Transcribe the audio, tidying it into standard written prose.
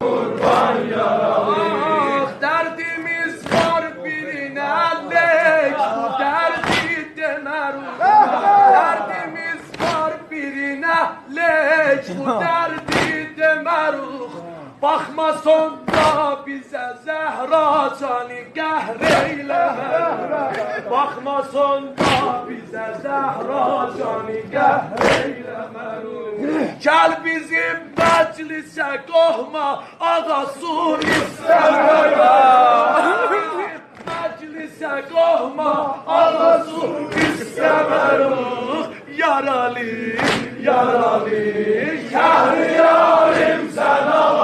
kurban yaralı. Ah derdimiz var birine lek, bu derdi demer. Derdimiz var birine lek, bu derdi demer. Bakma sonda bize Zehra cani gehreyleme. Bakma sonda bize Zehra cani gehreyleme. Gel bizim meclise kohma ağa sur istemem. Bizim meclise kohma ağa sur istemem. Yaralı, yaralı, şehriyarim sen ağla.